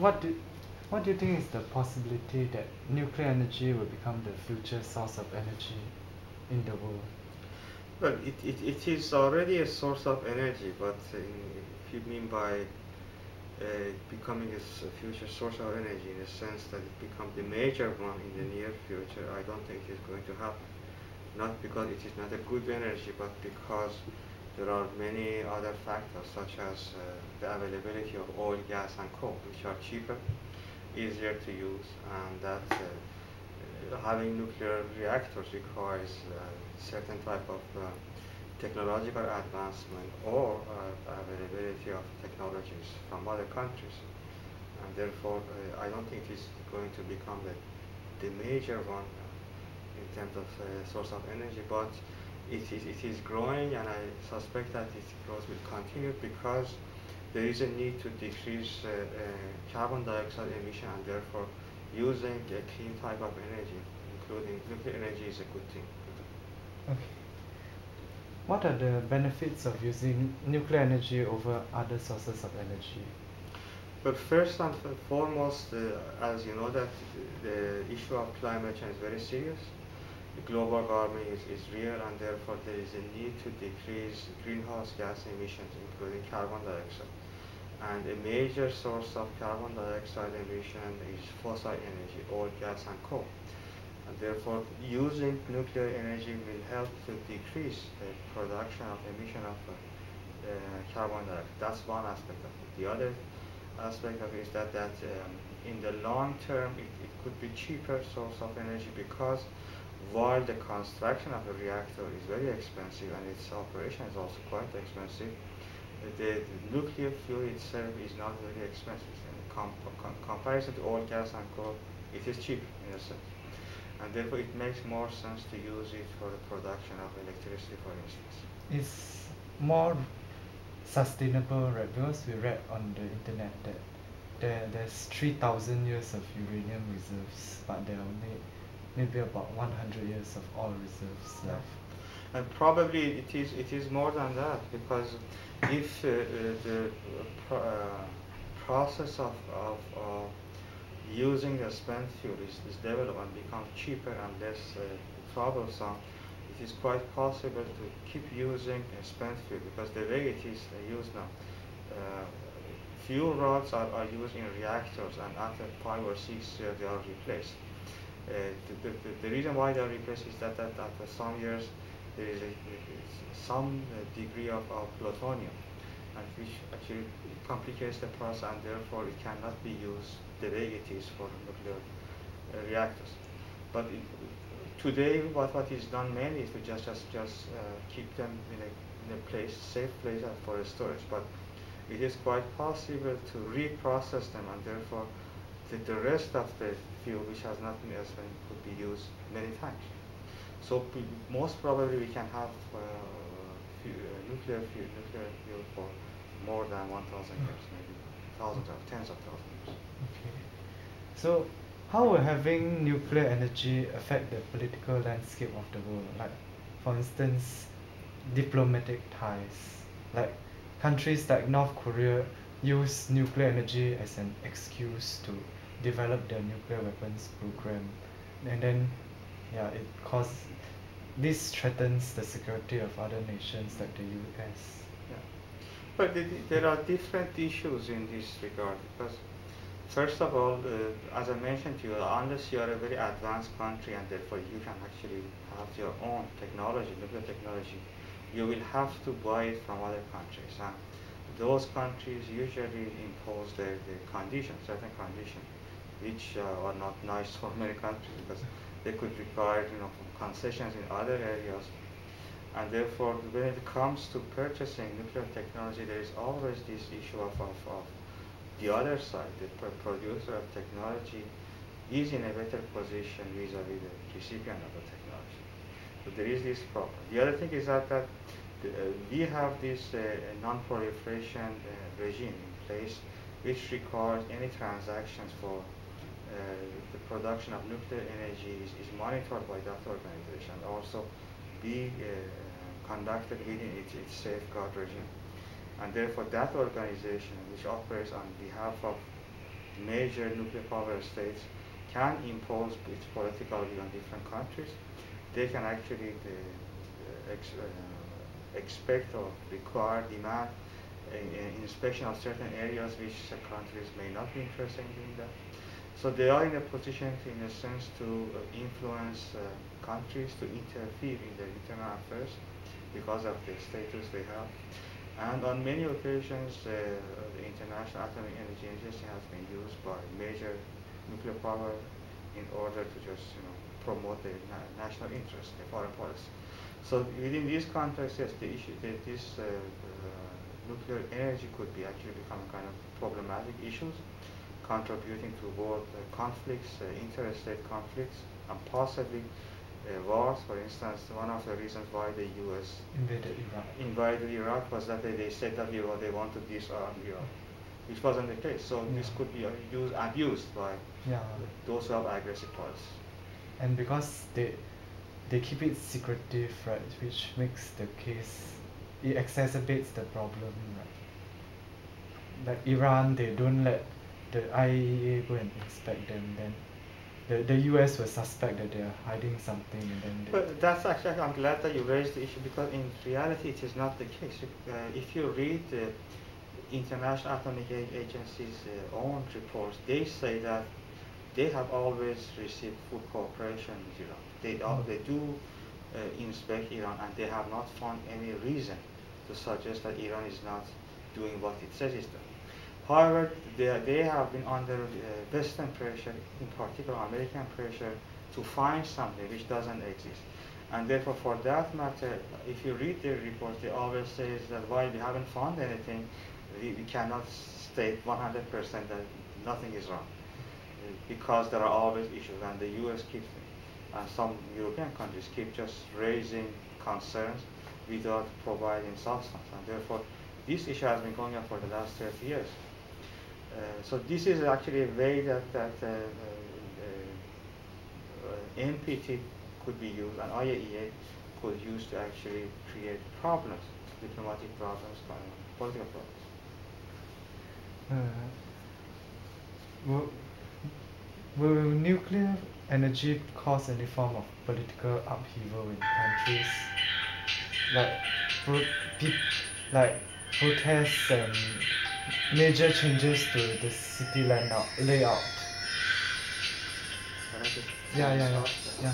what do what do you think is the possibility that nuclear energy will become the future source of energy in the world? Well, it is already a source of energy, but if you mean by becoming a future source of energy in the sense that it becomes the major one in the near future, I don't think it is going to happen. Not because it is not a good energy, but because there are many other factors such as the availability of oil, gas, and coal, which are cheaper, easier to use, and that having nuclear reactors requires certain type of technological advancement or availability of technologies from other countries. And therefore, I don't think it's going to become the major one in terms of source of energy, but it is growing, and I suspect that its growth will continue because there is a need to decrease carbon dioxide emission, and therefore using a clean type of energy, including nuclear energy, is a good thing. Okay. What are the benefits of using nuclear energy over other sources of energy? But first and foremost, as you know, that the issue of climate change is very serious. The global warming is real, and therefore there is a need to decrease greenhouse gas emissions, including carbon dioxide. And a major source of carbon dioxide emission is fossil energy, oil, gas, and coal. And therefore, using nuclear energy will help to decrease the production of emission of carbon dioxide. That's one aspect of it. The other aspect of it is that in the long term, it could be cheaper source of energy because while the construction of a reactor is very expensive and its operation is also quite expensive, the nuclear fuel itself is not very expensive. In comparison to oil, gas, and coal, it is cheap in a sense. And therefore, it makes more sense to use it for the production of electricity, for instance. It's more sustainable, right? Because we read on the internet that there's 3,000 years of uranium reserves, but there are only maybe about 100 years of oil reserves Yeah. left. And probably it is more than that because if the process of using a spent fuel is developed and becomes cheaper and less troublesome, it is quite possible to keep using a spent fuel because the way it is used now, uh, fuel rods are used in reactors, and after 5 or 6 years they are replaced. The reason why they are replaced is that after some years there is some degree of plutonium, and which actually complicates the process, and therefore it cannot be used the way it is for nuclear reactors. But today, what is done mainly is to just keep them in a place, safe place for storage. But it is quite possible to reprocess them, and therefore the rest of the fuel which has not been spent could be used many times. So most probably we can have nuclear fuel for more than 1,000 years, maybe thousands of tens of thousands of years. Okay. So, how will having nuclear energy affect the political landscape of the world? Like, for instance, diplomatic ties. Like, countries like North Korea use nuclear energy as an excuse to develop their nuclear weapons program, and then, yeah, this threatens the security of other nations like the U.S. Yeah. But there are different issues in this regard because, first of all, as I mentioned to you, unless you are a very advanced country and therefore you can actually have your own technology, nuclear technology, you will have to buy it from other countries. And those countries usually impose their conditions, certain conditions, which are not nice for many countries because they could require concessions in other areas. And therefore, when it comes to purchasing nuclear technology, there is always this issue of the other side. The producer of technology is in a better position vis-a-vis the recipient of the technology. So there is this problem. The other thing is that we have this non-proliferation regime in place, which requires any transactions for the production of nuclear energy is monitored by that organization, and also be conducted within its safeguard regime. And therefore, that organization, which operates on behalf of major nuclear power states can impose its political view on different countries. They can actually expect or require, demand inspection of certain areas which countries may not be interested in doing that. So they are in a position, in a sense, to influence countries to interfere in their internal affairs because of the status they have. And on many occasions, the International Atomic Energy Agency has been used by major nuclear power in order to just, promote the national interest, the foreign policy. So within this context, yes, the issue that this nuclear energy could be actually become kind of problematic issues, contributing to both conflicts, interstate conflicts, and possibly wars. For instance, one of the reasons why the U.S. invaded Iraq was that they said that they want to disarm Iraq, which wasn't the case. So this could be abused by those who have aggressive policies. And because they keep it secretive, right, which makes the case, it exacerbates the problem, right? Like Iran, they don't let the IAEA go and inspect them, then the US will suspect that they're hiding something, and then But that's actually, I'm glad that you raised the issue, because in reality it is not the case. If you read the International Atomic Agency's own reports, they say that they have always received full cooperation with Iran. They do inspect Iran, and they have not found any reason to suggest that Iran is not doing what it says it's doing. However, they have been under Western pressure, in particular American pressure, to find something which doesn't exist. And therefore, for that matter, if you read their reports, they always say that while we haven't found anything, we cannot state 100% that nothing is wrong, because there are always issues, and the U.S. keeps, and some European countries keep just raising concerns without providing substance, and therefore this issue has been going on for the last 30 years. So this is actually a way that NPT could be used, and IAEA could use to actually create problems, diplomatic problems, political problems. Will nuclear energy cause any form of political upheaval in countries, like like protests and major changes to the city layout? Yeah.